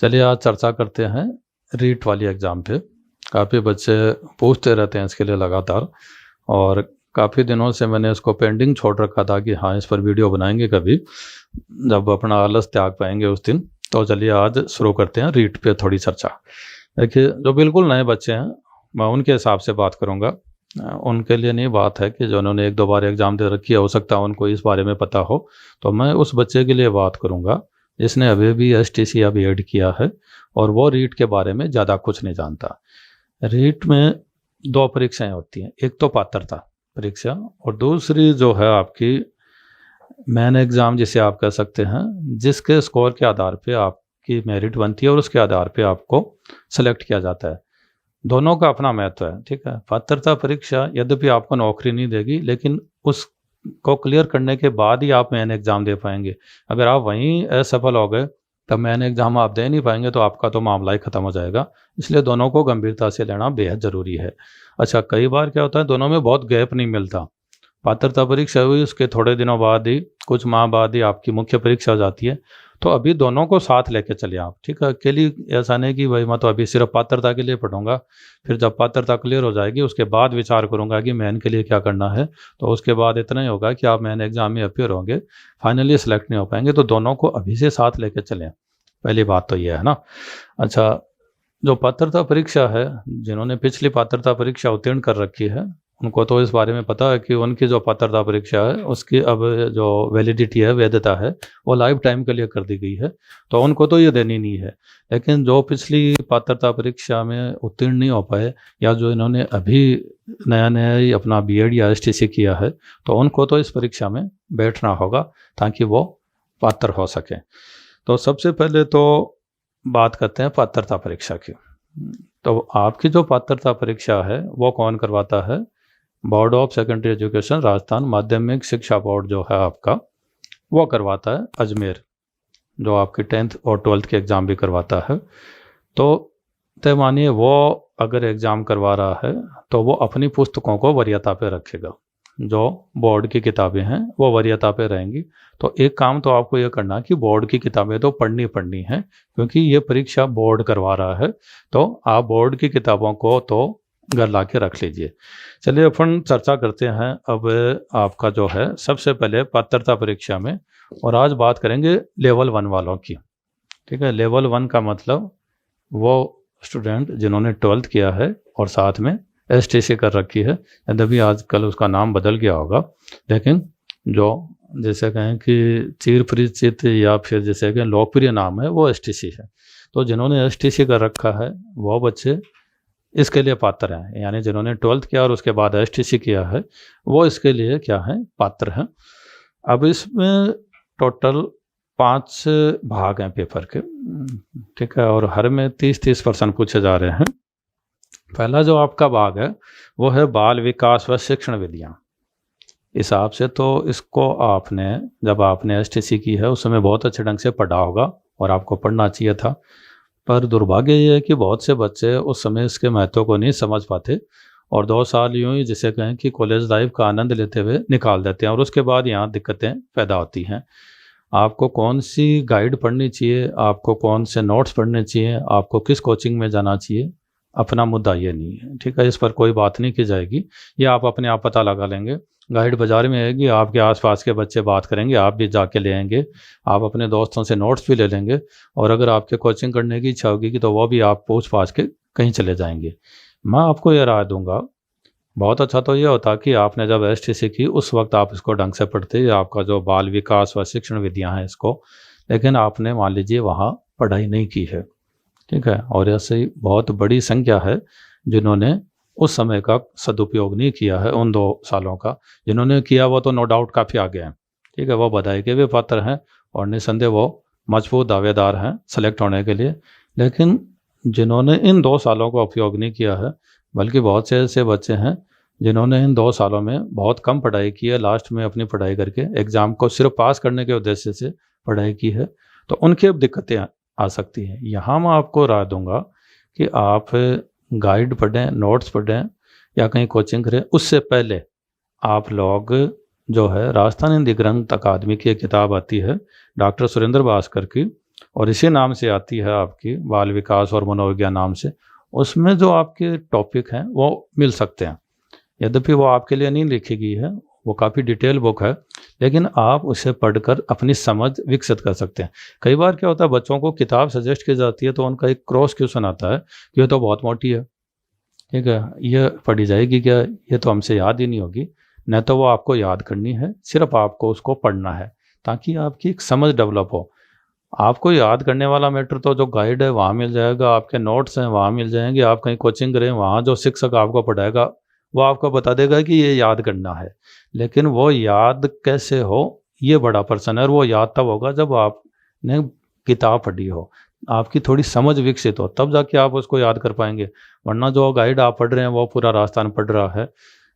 चलिए आज चर्चा करते हैं रीट वाली एग्ज़ाम पे। काफ़ी बच्चे पूछते रहते हैं इसके लिए लगातार, और काफ़ी दिनों से मैंने इसको पेंडिंग छोड़ रखा था कि हाँ, इस पर वीडियो बनाएंगे कभी जब अपना आलस त्याग पाएंगे उस दिन। तो चलिए आज शुरू करते हैं रीट पे थोड़ी चर्चा। देखिए, जो बिल्कुल नए बच्चे हैं मैं उनके हिसाब से बात करूँगा। उनके लिए नहीं बात है कि जो उन्होंने एक दो बार एग्ज़ाम दे रखी है, हो सकता है उनको इस बारे में पता हो। तो मैं उस बच्चे के लिए बात करूँगा जिसने अभी भी एसटीसी या बीएड किया है और वो रीट के बारे में ज़्यादा कुछ नहीं जानता। रीट में दो परीक्षाएं होती हैं, एक तो पात्रता परीक्षा और दूसरी जो है आपकी मेन एग्ज़ाम जिसे आप कह सकते हैं, जिसके स्कोर के आधार पे आपकी मेरिट बनती है और उसके आधार पे आपको सेलेक्ट किया जाता है। दोनों का अपना महत्व है, ठीक है। पात्रता परीक्षा यद्यपि आपको नौकरी नहीं देगी, लेकिन उसको क्लियर करने के बाद ही आप मेन एग्ज़ाम दे पाएंगे। अगर आप वहीं असफल हो गए तब मेन एग्ज़ाम आप दे नहीं पाएंगे तो आपका तो मामला ही ख़त्म हो जाएगा। इसलिए दोनों को गंभीरता से लेना बेहद ज़रूरी है। अच्छा, कई बार क्या होता है, दोनों में बहुत गैप नहीं मिलता। पात्रता परीक्षा हुई, उसके थोड़े दिनों बाद ही, कुछ माह बाद ही आपकी मुख्य परीक्षा हो जाती है। तो अभी दोनों को साथ लेके चलिए आप, ठीक है। अकेली ऐसा नहीं कि भाई मैं तो अभी सिर्फ पात्रता के लिए पढ़ूंगा, फिर जब पात्रता क्लियर हो जाएगी उसके बाद विचार करूंगा कि मेन के लिए क्या करना है। तो उसके बाद इतना ही होगा कि आप मेन एग्जाम में अपियर होंगे, फाइनली सेलेक्ट नहीं हो पाएंगे। तो दोनों को अभी से साथ लेके चलें, पहली बात तो ये है ना। अच्छा, जो पात्रता परीक्षा है, जिन्होंने पिछली पात्रता परीक्षा उत्तीर्ण कर रखी है उनको तो इस बारे में पता है कि उनकी जो पात्रता परीक्षा है उसकी अब जो वैलिडिटी है, वैधता है, वो लाइफ टाइम के लिए कर दी गई है। तो उनको तो ये देनी नहीं है। लेकिन जो पिछली पात्रता परीक्षा में उत्तीर्ण नहीं हो पाए, या जो इन्होंने अभी नया नया ही अपना बीएड या एसटीसी किया है, तो उनको तो इस परीक्षा में बैठना होगा ताकि वो पात्र हो सकें। तो सबसे पहले तो बात करते हैं पात्रता परीक्षा की। तो आपकी जो पात्रता परीक्षा है वो कौन करवाता है? Board of secondary education Rajasthan, माध्यमिक शिक्षा बोर्ड जो है आपका, वो करवाता है अजमेर, जो आपकी 10th और 12th के एग्ज़ाम भी करवाता है। तो तय मानिए वो अगर एग्ज़ाम करवा रहा है तो वो अपनी पुस्तकों को वरीयता पे रखेगा। जो बोर्ड की किताबें हैं वो वरीयता पे रहेंगी। तो एक काम तो आपको ये करना कि बोर्ड की किताबें तो पढ़नी हैं, क्योंकि ये परीक्षा बोर्ड करवा रहा है। तो आप बोर्ड की किताबों को तो घर ला के रख लीजिए। चलिए अपन चर्चा करते हैं अब आपका जो है सबसे पहले पात्रता परीक्षा में, और आज बात करेंगे लेवल 1 वालों की, ठीक है। लेवल 1 का मतलब वो स्टूडेंट जिन्होंने 12th किया है और साथ में एसटीसी कर रखी है। यद्यपि आजकल उसका नाम बदल गया होगा, लेकिन जो जैसे कहें कि चिर परिचित या फिर जैसे कि लोकप्रिय नाम है वो एसटीसी है। तो जिन्होंने एसटीसी कर रखा है वो बच्चे इसके लिए पात्र हैं, यानी जिन्होंने 12th किया और उसके बाद एसटीसी किया है वो इसके लिए क्या है, पात्र हैं। अब इसमें टोटल 5 भाग हैं पेपर के, ठीक है, और हर में 30-30 प्रश्न पूछे जा रहे हैं। पहला जो आपका भाग है वो है बाल विकास व शिक्षण विधियाँ। हिसाब से तो इसको आपने जब आपने एसटीसी की है उस समय बहुत अच्छे ढंग से पढ़ा होगा और आपको पढ़ना चाहिए था। पर दुर्भाग्य ये है कि बहुत से बच्चे उस समय इसके महत्व को नहीं समझ पाते और 2 साल यूं ही जिसे कहें कि कॉलेज लाइफ का आनंद लेते हुए निकाल देते हैं, और उसके बाद यहाँ दिक्कतें पैदा होती हैं। आपको कौन सी गाइड पढ़नी चाहिए, आपको कौन से नोट्स पढ़ने चाहिए, आपको किस कोचिंग में जाना चाहिए, अपना मुद्दा ये नहीं है, ठीक है। इस पर कोई बात नहीं की जाएगी, ये आप अपने आप पता लगा लेंगे। गाइड बाज़ार में आएगी, आपके आसपास के बच्चे बात करेंगे, आप भी जाके ले आएंगे, आप अपने दोस्तों से नोट्स भी ले लेंगे, और अगर आपके कोचिंग करने की इच्छा होगी कि तो वो भी आप पूछ पाछ के कहीं चले जाएंगे। मैं आपको ये राय दूंगा, बहुत अच्छा तो ये होता कि आपने जब एसटीसी की उस वक्त आप इसको ढंग से पढ़ते, आपका जो बाल विकास व शिक्षण विधियाँ हैं इसको, लेकिन आपने मान लीजिए वहाँ पढ़ाई नहीं की है, ठीक है। और ऐसे ही बहुत बड़ी संख्या है जिन्होंने उस समय का सदुपयोग नहीं किया है, उन 2 सालों का। जिन्होंने किया वो तो नो डाउट काफ़ी आगे हैं, ठीक है, वो बधाई के भी पात्र हैं और निसंदेह वो मजबूत दावेदार हैं सेलेक्ट होने के लिए। लेकिन जिन्होंने इन 2 सालों का उपयोग नहीं किया है, बल्कि बहुत से ऐसे बच्चे हैं जिन्होंने इन 2 सालों में बहुत कम पढ़ाई की है, लास्ट में अपनी पढ़ाई करके एग्ज़ाम को सिर्फ पास करने के उद्देश्य से पढ़ाई की है, तो उनकी अब दिक्कतें आ सकती हैं। यहाँ मैं आपको राय दूंगा कि आप गाइड पढ़ें, नोट्स पढ़ें या कहीं कोचिंग करें, उससे पहले आप लोग जो है राजस्थान हिंदी ग्रंथ अकादमी की एक किताब आती है डॉक्टर सुरेंद्र भास्कर की, और इसी नाम से आती है आपकी बाल विकास और मनोविज्ञान नाम से। उसमें जो आपके टॉपिक हैं वो मिल सकते हैं, यद्यपि वो आपके लिए नहीं लिखी गई है, वो काफ़ी डिटेल बुक है, लेकिन आप उसे पढ़कर अपनी समझ विकसित कर सकते हैं। कई बार क्या होता है, बच्चों को किताब सजेस्ट की जाती है तो उनका एक क्रॉस क्वेश्चन आता है कि ये तो बहुत मोटी है, ठीक है, ये पढ़ी जाएगी क्या, ये तो हमसे याद ही नहीं होगी। न तो वो आपको याद करनी है, सिर्फ आपको उसको पढ़ना है ताकि आपकी एक समझ डेवलप हो। आपको याद करने वाला मैटर तो जो गाइड है वहाँ मिल जाएगा, आपके नोट्स हैं वहाँ मिल जाएंगे, आप कहीं कोचिंग करें वहाँ जो शिक्षक आपको पढ़ाएगा वो आपको बता देगा कि ये याद करना है। लेकिन वो याद कैसे हो ये बड़ा प्रश्न है, और वो याद तब होगा जब आपने किताब पढ़ी हो, आपकी थोड़ी समझ विकसित हो, तब जाके आप उसको याद कर पाएंगे। वरना जो गाइड आप पढ़ रहे हैं वो पूरा राजस्थान पढ़ रहा है,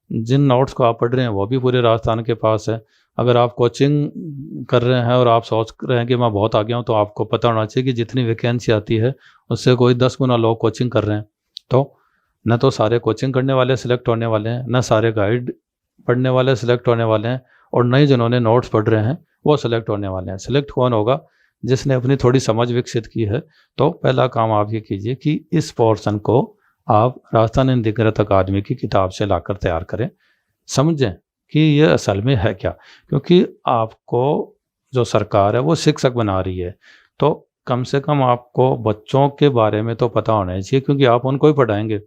जिन नोट्स को आप पढ़ रहे हैं वो भी पूरे राजस्थान के पास है। अगर आप कोचिंग कर रहे हैं और आप सोच रहे हैं कि मैं बहुत आगे हूँ, तो आपको पता होना चाहिए कि जितनी वैकेंसी आती है उससे कोई 10 गुना लोग कोचिंग कर रहे हैं। तो न तो सारे कोचिंग करने वाले सिलेक्ट होने वाले हैं, न सारे गाइड पढ़ने वाले सिलेक्ट होने वाले हैं, और न ही जिन्होंने नोट्स पढ़ रहे हैं वो सिलेक्ट होने वाले हैं। सिलेक्ट कौन होगा? जिसने अपनी थोड़ी समझ विकसित की है। तो पहला काम आप ये कीजिए कि इस पोर्शन को आप राजस्थान हिंदी गणित अकादमी की किताब से लाकर तैयार करें, समझें कि ये असल में है क्या। क्योंकि आपको जो सरकार है वो शिक्षक बना रही है, तो कम से कम आपको बच्चों के बारे में तो पता होना चाहिए, क्योंकि आप उनको ही पढ़ाएंगे,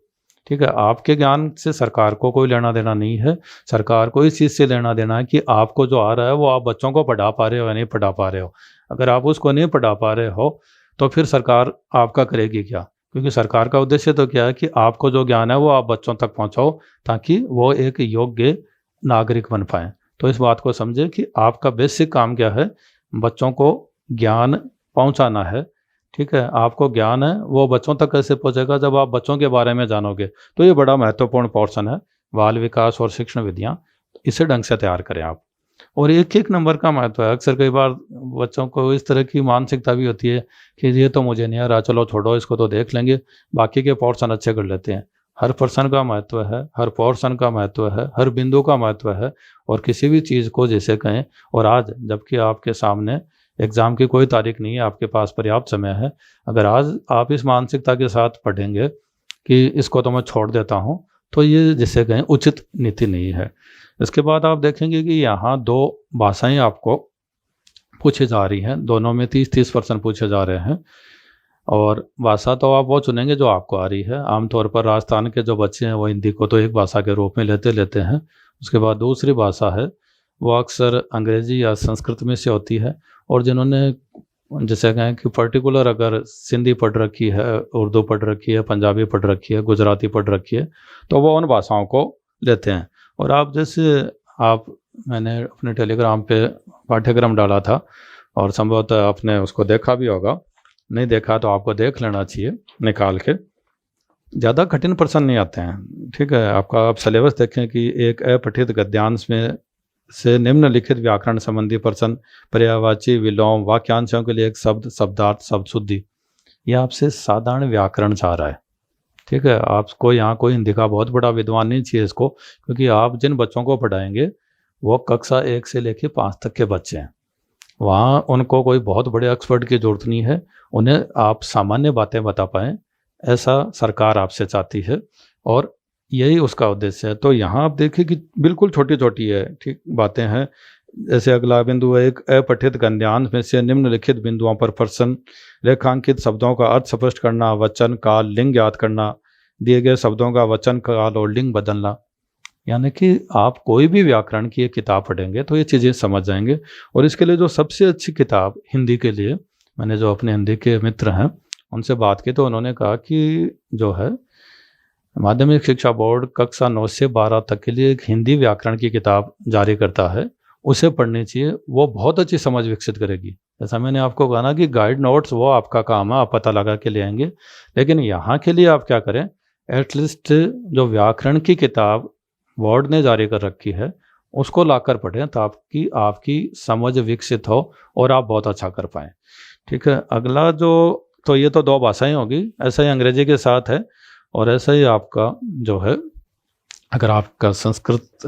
ठीक है। आपके ज्ञान से सरकार को कोई लेना देना नहीं है। सरकार को इस चीज़ से लेना देना है कि आपको जो आ रहा है वो आप बच्चों को पढ़ा पा रहे हो या नहीं पढ़ा पा रहे हो। अगर आप उसको नहीं पढ़ा पा रहे हो तो फिर सरकार आपका करेगी क्या? क्योंकि सरकार का उद्देश्य तो क्या है कि आपको जो ज्ञान है वो आप बच्चों तक पहुंचाओ, ताकि वो एक योग्य नागरिक बन पाएँ। तो इस बात को समझे कि आपका बेसिक काम क्या है, बच्चों को ज्ञान पहुंचाना है, ठीक है। आपको ज्ञान है वो बच्चों तक कैसे पहुंचेगा, जब आप बच्चों के बारे में जानोगे। तो ये बड़ा महत्वपूर्ण पोर्शन है, बाल विकास और शिक्षण विधियाँ, इसे ढंग से तैयार करें आप। और एक एक नंबर का महत्व है। अक्सर कई बार बच्चों को इस तरह की मानसिकता भी होती है कि ये तो मुझे नहीं आ रहा, चलो छोड़ो इसको, तो देख लेंगे, बाकी के पोर्शन अच्छे कर लेते हैं। हर पर्सन का महत्व है, हर पोर्शन का महत्व है, हर बिंदु का महत्व है, और किसी भी चीज़ को जैसे कहें। और आज जबकि आपके सामने एग्ज़ाम की कोई तारीख नहीं है, आपके पास पर्याप्त समय है, अगर आज आप इस मानसिकता के साथ पढ़ेंगे कि इसको तो मैं छोड़ देता हूँ, तो ये जिसे कहें उचित नीति नहीं है। इसके बाद आप देखेंगे कि यहाँ 2 भाषाएं आपको पूछी जा रही हैं, दोनों में 30-30% पूछे जा रहे हैं, और भाषा तो आप वो चुनेंगे जो आपको आ रही है। आमतौर पर राजस्थान के जो बच्चे हैं वो हिंदी को तो एक भाषा के रूप में लेते हैं। उसके बाद दूसरी भाषा है वो अक्सर अंग्रेजी या संस्कृत में से होती है, और जिन्होंने जैसे कहें कि पर्टिकुलर अगर सिंधी पढ़ रखी है, उर्दू पढ़ रखी है, पंजाबी पढ़ रखी है, गुजराती पढ़ रखी है, तो वो उन भाषाओं को लेते हैं। और आप जैसे मैंने अपने टेलीग्राम पे पाठ्यक्रम डाला था, और संभवतः आपने उसको देखा भी होगा, नहीं देखा तो आपको देख लेना चाहिए निकाल के। ज़्यादा कठिन प्रश्न नहीं आते हैं, ठीक है। आपका आप सिलेबस देखें कि एक अपठित गद्यांश में से निम्नलिखित व्याकरण संबंधी प्रश्न, पर्यायवाची, विलोम, वाक्यांशों के लिए एक शब्द, शब्दार्थ, शब्द शुद्धि, ये आपसे साधारण व्याकरण चाह रहा है, ठीक है। आपको यहाँ कोई हिंदी का बहुत बड़ा विद्वान नहीं चाहिए इसको, क्योंकि आप जिन बच्चों को पढ़ाएंगे वो कक्षा 1 से लेकर 5 तक के बच्चे हैं। वहाँ उनको कोई बहुत बड़े एक्सपर्ट की जरूरत नहीं है, उन्हें आप सामान्य बातें बता पाएँ, ऐसा सरकार आपसे चाहती है, और यही उसका उद्देश्य है। तो यहाँ आप देखिए कि बिल्कुल छोटी छोटी है, ठीक बातें हैं। जैसे अगला बिंदु है, एक अपठित गद्यांश में से निम्नलिखित बिंदुओं पर प्रश्न, रेखांकित शब्दों का अर्थ स्पष्ट करना, वचन काल, लिंग याद करना, दिए गए शब्दों का वचन काल और लिंग बदलना। यानी कि आप कोई भी व्याकरण की एक किताब पढ़ेंगे तो ये चीज़ें समझ जाएंगे। और इसके लिए जो सबसे अच्छी किताब हिंदी के लिए, मैंने जो अपने हिंदी के मित्र हैं उनसे बात की, तो उन्होंने कहा कि जो है माध्यमिक शिक्षा बोर्ड कक्षा 9 से 12 तक के लिए एक हिंदी व्याकरण की किताब जारी करता है, उसे पढ़नी चाहिए, वो बहुत अच्छी समझ विकसित करेगी। जैसा मैंने आपको कहा ना कि गाइड नोट्स वो आपका काम है, आप पता लगा के ले आएंगे, लेकिन यहाँ के लिए आप क्या करें, एटलीस्ट जो व्याकरण की किताब बोर्ड ने जारी कर रखी है उसको लाकर पढ़ें, ताकि आपकी समझ विकसित हो और आप बहुत अच्छा कर पाएँ, ठीक है। अगला जो, तो ये तो 2 भाषाएं होगी, ऐसा ही अंग्रेजी के साथ है, और ऐसा ही आपका जो है अगर आपका संस्कृत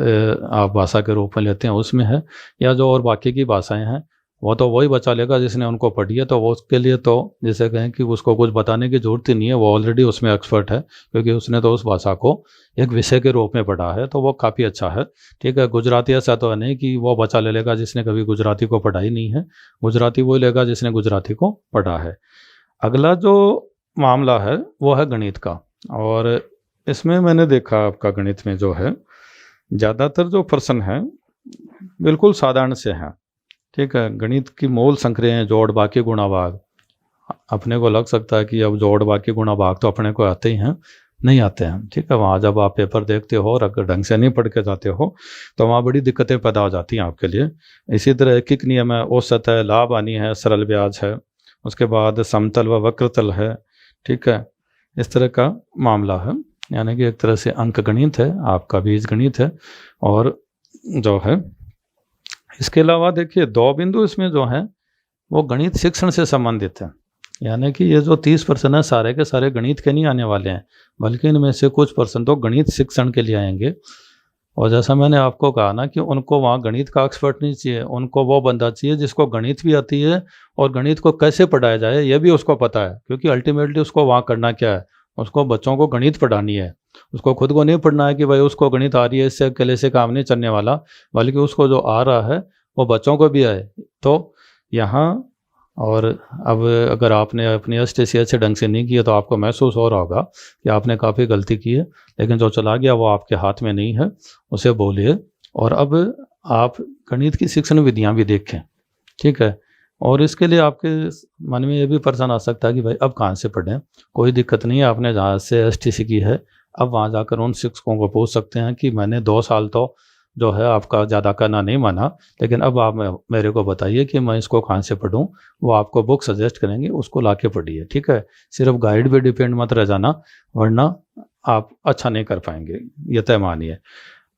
आप भाषा के रूप में लेते हैं उसमें है, या जो और बाकी की भाषाएं हैं वो तो वही बचा लेगा जिसने उनको पढ़ी है, तो वो उसके लिए तो जैसे कहें कि उसको कुछ बताने की ज़रूरत ही नहीं है, वो ऑलरेडी उसमें एक्सपर्ट है, क्योंकि उसने तो उस भाषा को एक विषय के रूप में पढ़ा है, तो वो काफ़ी अच्छा है। ठीक है, गुजराती ऐसा तो है नहीं कि वो बचा ले लेगा जिसने कभी गुजराती को पढ़ा ही नहीं है, गुजराती वही लेगा जिसने गुजराती को पढ़ा है। अगला जो मामला है वो है गणित का, और इसमें मैंने देखा आपका गणित में जो है ज़्यादातर जो प्रश्न हैं बिल्कुल साधारण से हैं। ठीक है, गणित की मूल संक्रियाएं जोड़ बाकी गुणा भाग, अपने को लग सकता है कि अब जोड़ बाकी गुणा भाग तो अपने को आते ही हैं, नहीं आते हैं। ठीक है, वहाँ जब आप पेपर देखते हो और अगर ढंग से नहीं पढ़ के जाते हो तो वहाँ बड़ी दिक्कतें पैदा हो जाती हैं आपके लिए। इसी तरह एक नियम है, औसत है, लाभ हानि है, सरल ब्याज है, उसके बाद समतल व वक्रतल है। ठीक है, इस तरह का मामला है, यानी कि एक तरह से अंक गणित है, आपका बीज गणित है। और जो है इसके अलावा देखिए 2 बिंदु इसमें जो हैं वो गणित शिक्षण से संबंधित है, यानी कि ये जो 30% है सारे के सारे गणित के नहीं आने वाले हैं, बल्कि इनमें से कुछ % तो गणित शिक्षण के लिए आएंगे। और जैसा मैंने आपको कहा ना कि उनको वहाँ गणित का एक्सपर्ट नहीं चाहिए, उनको वो बंदा चाहिए जिसको गणित भी आती है और गणित को कैसे पढ़ाया जाए ये भी उसको पता है, क्योंकि अल्टीमेटली उसको वहाँ करना क्या है, उसको बच्चों को गणित पढ़ानी है। उसको खुद को नहीं पढ़ना है कि भाई उसको गणित आ रही है, इससे अकेले से काम नहीं चलने वाला, बल्कि उसको जो आ रहा है वो बच्चों को भी आए। तो यहाँ और अब अगर आपने अपनी एसटीसी अच्छे ढंग से नहीं किया तो आपको महसूस हो रहा होगा कि आपने काफ़ी गलती की है, लेकिन जो चला गया वो आपके हाथ में नहीं है, उसे बोलिए। और अब आप गणित की शिक्षण विधियाँ भी देखें। ठीक है, और इसके लिए आपके मन में ये भी प्रश्न आ सकता है कि भाई अब कहाँ से पढ़ें। कोई दिक्कत नहीं है, आपने जहाँ से एसटीसी की है अब वहाँ जाकर उन शिक्षकों को पूछ सकते हैं कि मैंने 2 साल तो जो है आपका ज़्यादा करना नहीं माना, लेकिन अब आप मेरे को बताइए कि मैं इसको कहाँ से पढूं। वो आपको बुक सजेस्ट करेंगे, उसको ला के पढ़िए। ठीक है, सिर्फ गाइड पे डिपेंड मत रह जाना, वरना आप अच्छा नहीं कर पाएंगे, ये तय मानिए।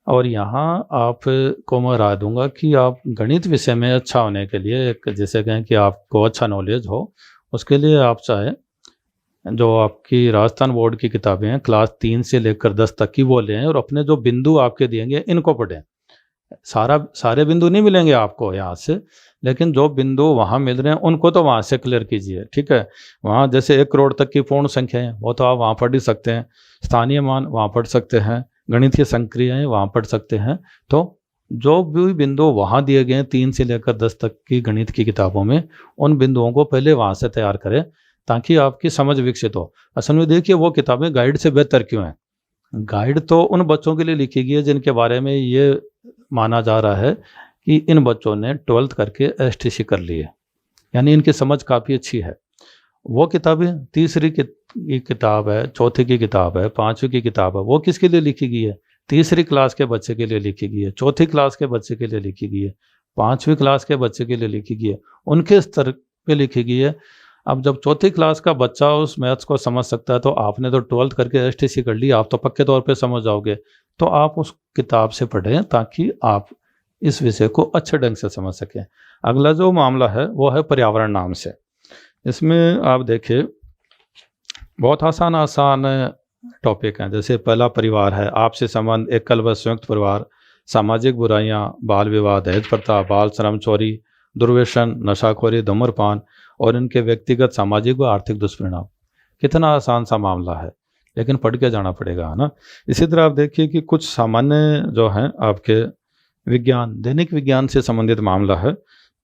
और यहाँ आपको मैं राय दूंगा कि आप गणित विषय में अच्छा होने के लिए, एक जैसे कहें कि आपको अच्छा नॉलेज हो, उसके लिए आप चाहे जो आपकी राजस्थान बोर्ड की किताबें हैं क्लास 3 से लेकर 10 तक की वो लें, और अपने जो बिंदु आपके दिएंगे इनको पढ़ें। सारे बिंदु नहीं मिलेंगे आपको यहाँ से, लेकिन जो बिंदु वहाँ मिल रहे हैं उनको तो वहाँ से क्लियर कीजिए। ठीक है, वहाँ जैसे 1 करोड़ तक की पूर्ण संख्या है वो तो आप वहाँ पढ़ ही सकते हैं, स्थानीय मान वहाँ पढ़ सकते हैं, गणित की संक्रियाएँ वहाँ पढ़ सकते हैं। तो जो भी बिंदु वहाँ दिए गए हैं 3 से लेकर 10 तक की गणित की किताबों में, उन बिंदुओं को पहले वहाँ से तैयार करें ताकि आपकी समझ विकसित हो। असल में देखिए वो किताबें गाइड से बेहतर क्यों हैं? गाइड तो उन बच्चों के लिए लिखी गई है जिनके बारे में ये माना जा रहा है कि इन बच्चों ने 12th करके एसटीसी कर ली है, यानी इनकी समझ काफ़ी अच्छी है। वो किताबें तीसरी की किताब है, चौथी की किताब है, 5वीं की किताब है, वो किसके लिए लिखी गई है? तीसरी क्लास के बच्चे के लिए लिखी गई है, चौथी क्लास के बच्चे के लिए लिखी गई है, 5वीं क्लास के बच्चे के लिए लिखी गई है, उनके स्तर पे लिखी गई है। अब जब चौथी क्लास का बच्चा उस मैथ्स को समझ सकता है, तो आपने तो 12th करके एसटीसी कर ली, आप तो पक्के तौर पे समझ जाओगे। तो आप उस किताब से पढ़ें ताकि आप इस विषय को अच्छे ढंग से समझ सकें। अगला जो मामला है वो है पर्यावरण नाम से। इसमें आप देखिए बहुत आसान टॉपिक हैं, जैसे पहला परिवार है, आपसी संबंध, एकल व संयुक्त परिवार, सामाजिक बुराइयाँ, बाल विवाह, दहेज प्रथा, बाल श्रम, चोरी, दुर्व्यसन, नशाखोरी, धूम्रपान और इनके व्यक्तिगत, सामाजिक व आर्थिक दुष्परिणाम। कितना आसान सा मामला है, लेकिन पढ़ के जाना पड़ेगा, है ना। इसी तरह आप देखिए कि कुछ सामान्य जो हैं आपके विज्ञान, दैनिक विज्ञान से संबंधित मामला है।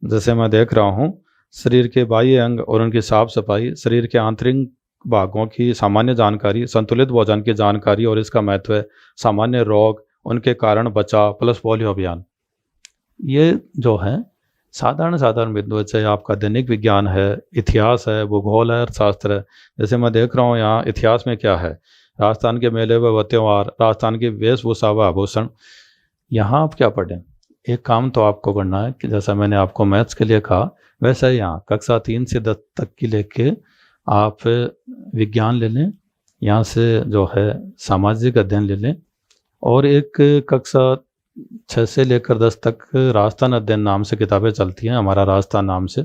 जैसे मैं देख रहा हूँ शरीर के बाह्य अंग और उनकी साफ सफाई, शरीर के आंतरिक भागों की सामान्य जानकारी, संतुलित भोजन की जानकारी और इसका महत्व, सामान्य रोग, उनके कारण बचाव प्लस पोलियो अभियान। ये जो है साधारण बिंदु, चाहे आपका दैनिक विज्ञान है, इतिहास है, भूगोल है, अर्थशास्त्र है। जैसे मैं देख रहा हूँ यहाँ इतिहास में क्या है, राजस्थान के मेले व त्यौहार, राजस्थान की वेशभूषा व आभूषण। यहाँ आप क्या पढ़ें? एक काम तो आपको करना है कि जैसा मैंने आपको मैथ्स के लिए कहा, वैसा ही यहाँ कक्षा 3 से 10 तक की लेके आप विज्ञान ले लें, यहाँ से जो है सामाजिक अध्ययन ले लें, और एक कक्षा 6 से लेकर 10 तक राजस्थान अध्ययन नाम से किताबें चलती हैं, हमारा राजस्थान नाम से।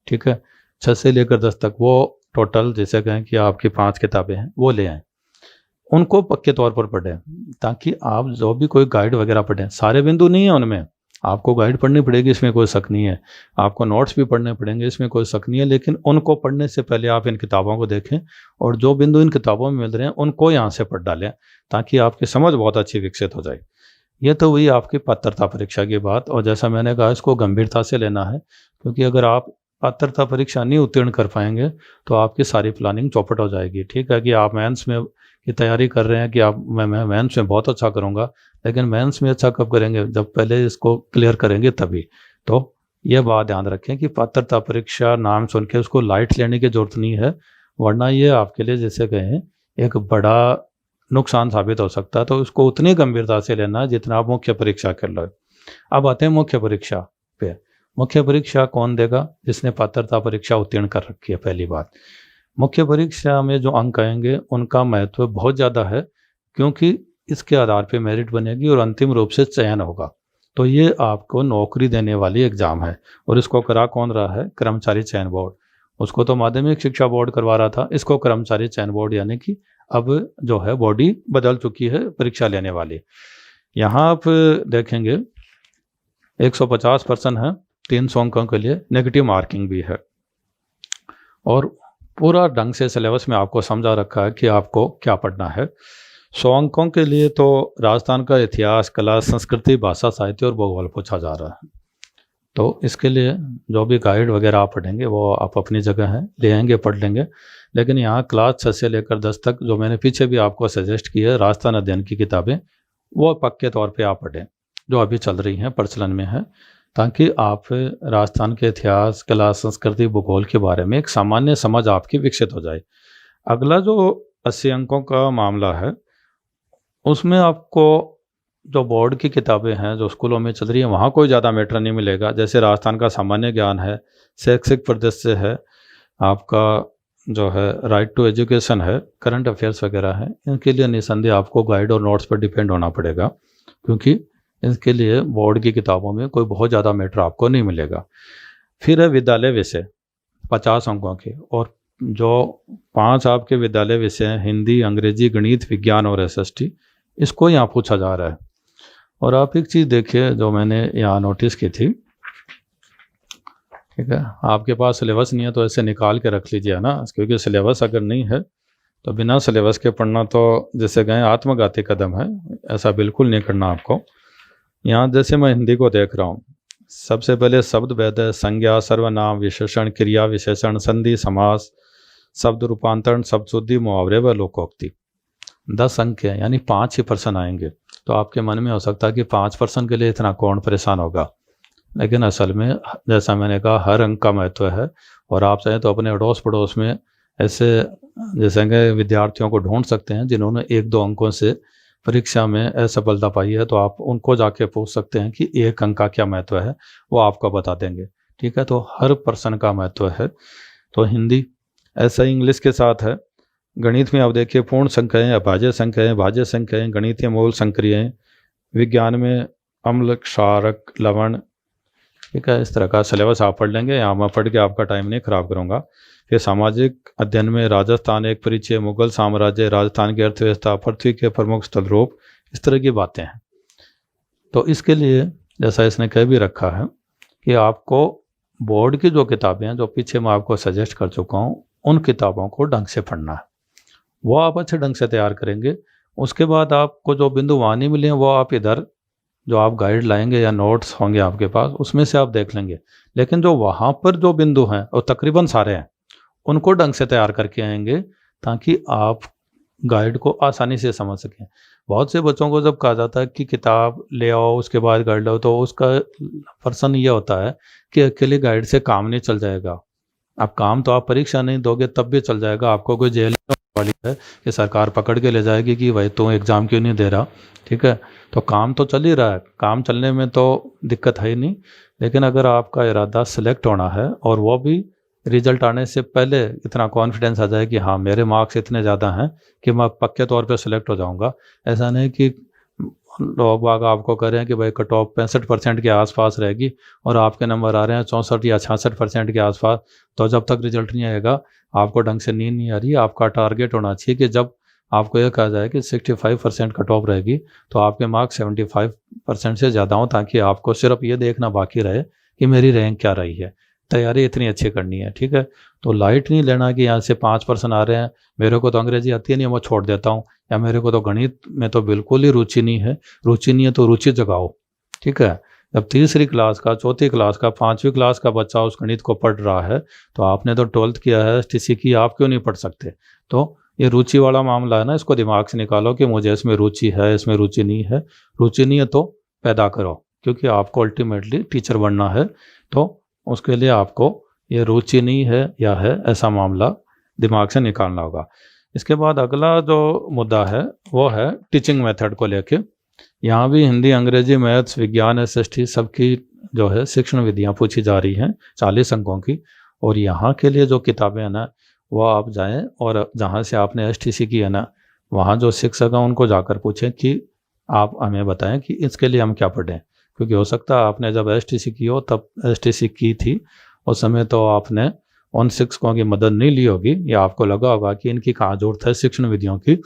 ठीक है, 6 से लेकर 10 तक वो टोटल जैसे कहें कि आपकी 5 किताबें हैं, वो ले आएँ, उनको पक्के तौर पर पढ़ें ताकि आप जो भी कोई गाइड वगैरह पढ़ें, सारे बिंदु नहीं है उनमें, आपको गाइड पढ़नी पड़ेगी, इसमें कोई शक नहीं है, आपको नोट्स भी पढ़ने पड़ेंगे, इसमें कोई शक नहीं है, लेकिन उनको पढ़ने से पहले आप इन किताबों को देखें और जो बिंदु इन किताबों में मिल रहे हैं उनको यहाँ से पढ़ डालें ताकि आपकी समझ बहुत अच्छी विकसित हो जाए। ये तो हुई आपकी पात्रता परीक्षा की बात, और जैसा मैंने कहा इसको गंभीरता से लेना है, क्योंकि अगर आप पात्रता परीक्षा नहीं उत्तीर्ण कर पाएंगे तो आपकी सारी प्लानिंग चौपट हो जाएगी। ठीक है कि आप मेंस में की तैयारी कर रहे हैं कि आप मैं मेंस में बहुत अच्छा करूंगा, लेकिन मेंस में अच्छा कब करेंगे, जब पहले इसको क्लियर करेंगे तभी। तो ये बात ध्यान रखें कि पात्रता परीक्षा नाम सुन के उसको लाइट लेने की जरूरत नहीं है, वरना ये आपके लिए जैसे कहें एक बड़ा नुकसान साबित हो सकता है। तो उसको उतनी गंभीरता से लेना है जितना आप मुख्य परीक्षा कर लो। अब आते हैं मुख्य परीक्षा पे। मुख्य परीक्षा कौन देगा? जिसने पात्रता परीक्षा उत्तीर्ण कर रखी है। पहली बात, मुख्य परीक्षा में जो अंक आएंगे उनका महत्व बहुत ज़्यादा है, क्योंकि इसके आधार पे मेरिट बनेगी और अंतिम रूप से चयन होगा। तो ये आपको नौकरी देने वाली एग्ज़ाम है, और इसको करा कौन रहा है? कर्मचारी चयन बोर्ड। उसको तो माध्यमिक शिक्षा बोर्ड करवा रहा था, इसको कर्मचारी चयन बोर्ड, यानी कि अब जो है बॉडी बदल चुकी है परीक्षा लेने वाली। यहाँ आप देखेंगे 150% है, 300 अंकों के लिए नेगेटिव मार्किंग भी है, और पूरा ढंग से सिलेबस में आपको समझा रखा है कि आपको क्या पढ़ना है। 100 अंकों के लिए तो राजस्थान का इतिहास, कला, संस्कृति, भाषा, साहित्य और भूगोल पूछा जा रहा है। तो इसके लिए जो भी गाइड वगैरह आप पढ़ेंगे वो आप अपनी जगह है ले आएंगे, पढ़ लेंगे, लेकिन यहाँ क्लास 6 से लेकर 10 तक जो मैंने पीछे भी आपको सजेस्ट की है राजस्थान अध्ययन की किताबें, वो पक्के तौर पे आप पढ़ें जो अभी चल रही हैं, प्रचलन में है, ताकि आप राजस्थान के इतिहास, कला, संस्कृति, भूगोल के बारे में एक सामान्य समझ आपकी विकसित हो जाए। अगला जो 80 अंकों का मामला है, उसमें आपको जो बोर्ड की किताबें हैं जो स्कूलों में चल रही हैं वहाँ कोई ज़्यादा मैटर नहीं मिलेगा। जैसे राजस्थान का सामान्य ज्ञान है, शैक्षिक परिदृश्य है, आपका जो है राइट टू एजुकेशन है, करंट अफेयर्स वगैरह है, इनके लिए निसंदेह आपको गाइड और नोट्स पर डिपेंड होना पड़ेगा, क्योंकि इसके लिए बोर्ड की किताबों में कोई बहुत ज़्यादा मैटर आपको नहीं मिलेगा। फिर है विद्यालय विषय 50 अंकों के, और जो 5 आपके विद्यालय विषय हैं हिंदी, अंग्रेजी, गणित, विज्ञान और SST, इसको यहाँ पूछा जा रहा है। और आप एक चीज़ देखिए जो मैंने यहाँ नोटिस की थी, ठीक है, आपके पास सिलेबस नहीं है तो ऐसे निकाल के रख लीजिए ना, क्योंकि सिलेबस अगर नहीं है तो बिना सिलेबस के पढ़ना तो जैसे कहें आत्मघाती कदम है, ऐसा बिल्कुल नहीं करना आपको। यहाँ जैसे मैं हिंदी को देख रहा हूँ, सबसे पहले शब्द भेद है, संज्ञा, सर्वनाम, विशेषण, क्रिया विशेषण, संधि, समास, शब्द रूपांतरण, शब्द शुद्धि, मुहावरे व लोकोक्ति। 10 अंक है, यानी 5 ही पर्सन आएंगे। तो आपके मन में हो सकता है कि 5% के लिए इतना कौन परेशान होगा, लेकिन असल में जैसा मैंने कहा हर अंक का महत्व है, और आप चाहें तो अपने अड़ोस पड़ोस में ऐसे जैसे विद्यार्थियों को ढूंढ सकते हैं जिन्होंने 1-2 अंकों से परीक्षा में असफलता पाई है, तो आप उनको जाके पूछ सकते हैं कि 1 अंक का क्या महत्व है, वो आपको बता देंगे। ठीक है, तो हर पर्सन का महत्व है। तो हिंदी, ऐसा ही इंग्लिश के साथ है। गणित में आप देखिए पूर्ण संख्याएं, अभाज्य संख्याएं, भाज्य संख्याएं, गणितीय मूल संक्रियाएं, विज्ञान में अम्ल, क्षारक, लवण। ठीक है, इस तरह का सिलेबस आप पढ़ लेंगे, यहाँ मैं पढ़ के आपका टाइम नहीं खराब करूँगा। फिर सामाजिक अध्ययन में राजस्थान एक परिचय, मुगल साम्राज्य, राजस्थान की अर्थव्यवस्था, पृथ्वी के प्रमुख स्थल रूप, इस तरह की बातें हैं। तो इसके लिए जैसा इसने कह भी रखा है कि आपको बोर्ड की जो किताबें हैं जो पीछे मैं आपको सजेस्ट कर चुका हूँ, उन किताबों को ढंग से पढ़ना है, वो आप अच्छे ढंग से तैयार करेंगे। उसके बाद आपको जो बिंदु वहाँ नहीं मिले हैं वो आप इधर जो आप गाइड लाएंगे या नोट्स होंगे आपके पास, उसमें से आप देख लेंगे। लेकिन जो वहाँ पर जो बिंदु हैं और तकरीबन सारे हैं, उनको ढंग से तैयार करके आएंगे ताकि आप गाइड को आसानी से समझ सकें। बहुत से बच्चों को जब कहा जाता है कि किताब ले आओ उसके बाद गाइड लाओ, तो उसका पर्सन ये होता है कि अकेले गाइड से काम नहीं चल जाएगा। अब काम तो आप परीक्षा नहीं दोगे तब भी चल जाएगा, आपको कोई जेल वाली है कि सरकार पकड़ के ले जाएगी कि भाई तू एग्ज़ाम क्यों नहीं दे रहा। ठीक है, तो काम तो चल ही रहा है, काम चलने में तो दिक्कत है ही नहीं। लेकिन अगर आपका इरादा सिलेक्ट होना है और वो भी रिजल्ट आने से पहले इतना कॉन्फिडेंस आ जाए कि हाँ मेरे मार्क्स इतने ज़्यादा हैं कि मैं पक्के तौर पे सिलेक्ट हो जाऊंगा, ऐसा नहीं कि लोग बाग आपको कह रहे हैं कि भाई कट ऑफ 65% के आसपास रहेगी और आपके नंबर आ रहे हैं 64 या 66% के आसपास, तो जब तक रिजल्ट नहीं आएगा आपको ढंग से नींद नहीं आ रही। आपका टारगेट होना चाहिए कि जब आपको यह कहा जाए कि 65% कट ऑफ रहेगी तो आपके मार्क्स 75% से ज़्यादा हों, ताकि आपको सिर्फ ये देखना बाकी रहे कि मेरी रैंक क्या रही है, तैयारी इतनी अच्छी करनी है। ठीक है, तो लाइट नहीं लेना कि यहाँ से 5% आ रहे हैं, मेरे को तो अंग्रेजी आती है नहीं, मैं छोड़ देता हूँ, या मेरे को तो गणित में तो बिल्कुल ही रुचि नहीं है तो रुचि जगाओ। ठीक है, जब तीसरी क्लास का, चौथी क्लास का, 5वीं क्लास का बच्चा उस गणित को पढ़ रहा है तो आपने तो 12th किया है, STC की, आप क्यों नहीं पढ़ सकते? तो ये रुचि वाला मामला है ना, इसको दिमाग से निकालो कि मुझे इसमें रुचि है, इसमें रुचि नहीं है। रुचि नहीं है तो पैदा करो, क्योंकि आपको अल्टीमेटली टीचर बनना है, तो उसके लिए आपको ये रुचि नहीं है या है ऐसा मामला दिमाग से निकालना होगा। इसके बाद अगला जो मुद्दा है वो है टीचिंग मेथड को लेके। यहाँ भी हिंदी, अंग्रेजी, मैथ्स, विज्ञान, SST सबकी जो है शिक्षण विधियाँ पूछी जा रही हैं 40 अंकों की। और यहाँ के लिए जो किताबें हैं ना, वो आप जाएं और जहाँ से आपने STC की है ना, वहाँ जो शिक्षक हैं उनको जाकर पूछें कि आप हमें बताएं कि इसके लिए हम क्या पढ़ें। क्योंकि हो सकता है आपने जब STC की हो, तब STC की थी उस समय, तो आपने उन शिक्षकों की मदद नहीं ली होगी, या आपको लगा होगा कि इनकी कहाँ जरूरत है शिक्षण विधियों की।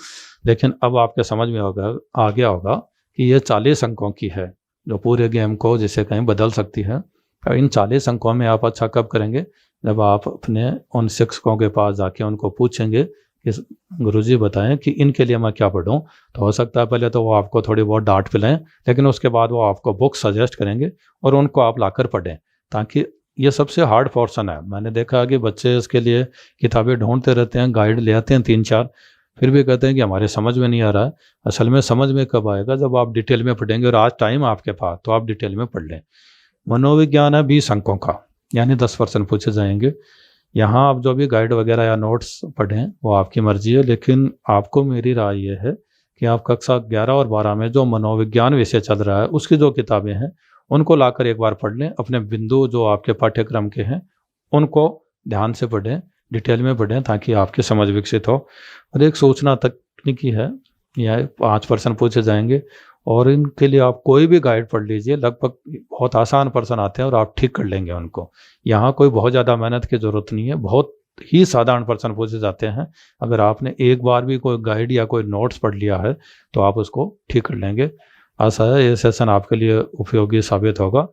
लेकिन अब आपके समझ में आ गया होगा कि ये 40 अंकों की है, जो पूरे गेम को जिसे कहीं बदल सकती है। और इन 40 अंकों में आप अच्छा कब करेंगे? जब आप अपने उन शिक्षकों के पास जाके उनको पूछेंगे कि गुरुजी बताएं कि इनके लिए मैं क्या पढ़ूं। तो हो सकता है पहले तो वो आपको थोड़ी बहुत डांट पिलाएं, लेकिन उसके बाद वो आपको बुक सजेस्ट करेंगे और उनको आप लाकर पढ़ें, ताकि ये सबसे हार्ड पोर्शन है। मैंने देखा है कि बच्चे इसके लिए किताबें ढूंढते रहते हैं, गाइड ले आते हैं 3-4, फिर भी कहते हैं कि हमारे समझ में नहीं आ रहा है। असल में समझ में कब आएगा? जब आप डिटेल में पढ़ेंगे, और आज टाइम आपके पास, तो आप डिटेल में पढ़ लें। मनोविज्ञान है 20 अंकों का, यानी 10% पूछे जाएंगे। यहाँ आप जो भी गाइड वगैरह या नोट्स पढ़ें वो आपकी मर्जी है, लेकिन आपको मेरी राय ये है कि आप कक्षा 11 और 12 में जो मनोविज्ञान विषय चल रहा है उसकी जो किताबें हैं उनको लाकर एक बार पढ़ लें। अपने बिंदु जो आपके पाठ्यक्रम के हैं उनको ध्यान से पढ़ें, डिटेल में पढ़ें, ताकि आपकी समझ विकसित हो। और एक सूचना तकनीकी है, यह 5% पूछे जाएंगे, और इनके लिए आप कोई भी गाइड पढ़ लीजिए, लगभग बहुत आसान प्रश्न आते हैं और आप ठीक कर लेंगे उनको। यहाँ कोई बहुत ज़्यादा मेहनत की ज़रूरत नहीं है, बहुत ही साधारण प्रश्न पूछे जाते हैं। अगर आपने एक बार भी कोई गाइड या कोई नोट्स पढ़ लिया है तो आप उसको ठीक कर लेंगे। आशा है ये सेशन आपके लिए उपयोगी साबित होगा।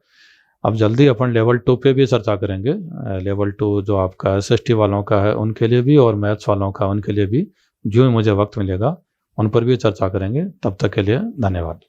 अब जल्दी अपन लेवल 2 पे भी चर्चा करेंगे। लेवल 2 जो आपका SST वालों का है उनके लिए भी, और मैथ्स वालों का उनके लिए भी, जो मुझे वक्त मिलेगा उन पर भी चर्चा करेंगे। तब तक के लिए धन्यवाद।